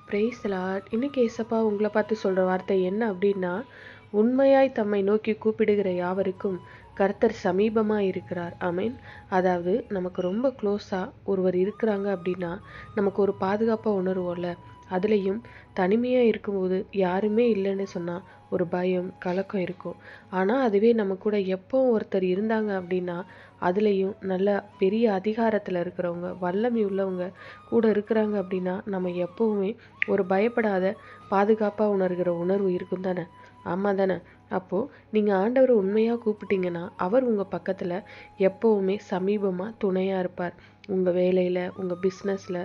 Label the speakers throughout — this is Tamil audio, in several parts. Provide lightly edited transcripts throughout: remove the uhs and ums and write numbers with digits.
Speaker 1: Praise the Lord. இன்னைக்கு ஏசப்பா உங்களை பார்த்து சொல்ற வார்த்தை என்ன அப்படின்னா, உண்மையாய் தம்மை நோக்கி கூப்பிடுகிற யாவருக்கும் கர்த்தர் சமீபமா இருக்கிறார். ஆமென். அதாவது நமக்கு ரொம்ப க்ளோஸா ஒருவர் இருக்கிறாங்க அப்படின்னா நமக்கு ஒரு பாதுகாப்பா உணர்வோம்ல. அதுலேயும் தனிமையா இருக்கும்போது யாருமே இல்லைன்னு சொன்னா ஒரு பயம் கலக்கம் இருக்கும். ஆனால் அதுவே நம்ம கூட எப்போ ஒருத்தர் இருந்தாங்க அப்படின்னா அதுலேயும் நல்ல பெரிய அதிகாரத்தில் இருக்கிறவங்க வல்லமை உள்ளவங்க கூட இருக்கிறாங்க அப்படின்னா நம்ம எப்பவுமே ஒரு பயப்படாத பாதுகாப்பாக உணர்கிற உணர்வு இருக்கும் தானே. ஆமாம் தானே. அப்போது நீங்கள் ஆண்டவரை உண்மையாக கூப்பிட்டீங்கன்னா அவர் உங்கள் பக்கத்தில் எப்போவுமே சமீபமாக துணையாக இருப்பார். உங்கள் வேலையில், உங்கள் பிஸ்னஸில்,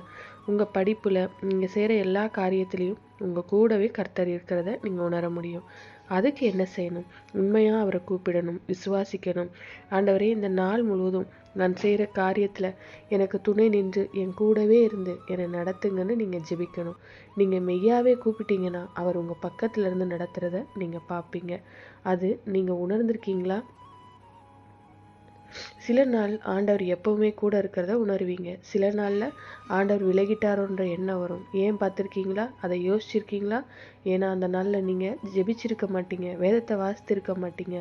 Speaker 1: உங்கள் படிப்பில், நீங்கள் செய்கிற எல்லா காரியத்திலையும் உங்கள் கூடவே கர்த்தர் இருக்கிறத நீங்கள் உணர முடியும். அதுக்கு என்ன செய்யணும்? உண்மையாக அவரை கூப்பிடணும், விசுவாசிக்கணும். ஆண்டவரே, இந்த நாள் முழுவதும் நான் செய்கிற காரியத்தில் எனக்கு துணை நின்று என் கூடவே இருந்து என்னை நடத்துங்கன்னு நீங்கள் ஜெபிக்கணும். நீங்கள் மெய்யாவே கூப்பிட்டீங்கன்னா அவர் உங்கள் பக்கத்துல இருந்து நடத்துகிறத நீங்கள் பார்ப்பீங்க. அது நீங்கள் உணர்ந்திருக்கீங்களா? சில நாள் ஆண்டவர் எப்பவுமே கூட இருக்கிறத உணர்வீங்க. சில நாளில் ஆண்டவர் விலகிட்டாரோன்ற எண்ணம் வரும். ஏன் பார்த்துருக்கீங்களா? அதை யோசிச்சிருக்கீங்களா? ஏன்னா அந்த நாளில் நீங்கள் ஜெபிச்சிருக்க மாட்டீங்க, வேதத்தை வாசித்திருக்க மாட்டீங்க.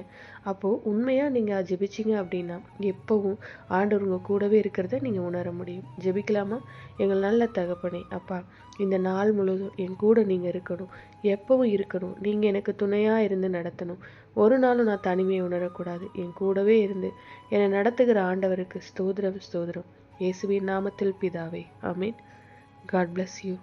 Speaker 1: அப்போது உண்மையாக நீங்கள் ஜெபிச்சிங்க அப்படின்னா எப்போவும் ஆண்டவர் உங்கள் கூடவே இருக்கிறத நீங்கள் உணர முடியும். ஜெபிக்கலாமா? எங்கள் நல்ல தகப்பனே, அப்பா, இந்த நாள் முழுவதும் என் கூட நீங்கள் இருக்கணும், எப்பவும் இருக்கணும். நீங்கள் எனக்கு துணையாக இருந்து நடத்தணும். ஒரு நாளும் நான் தனிமையை உணரக்கூடாது. என் கூடவே இருந்து என்னை நடத்துகிற ஆண்டவருக்கு ஸ்தோத்திரம், ஸ்தோத்திரம். இயேசுவின் நாமத்தில் பிதாவே, ஆமீன். God bless you.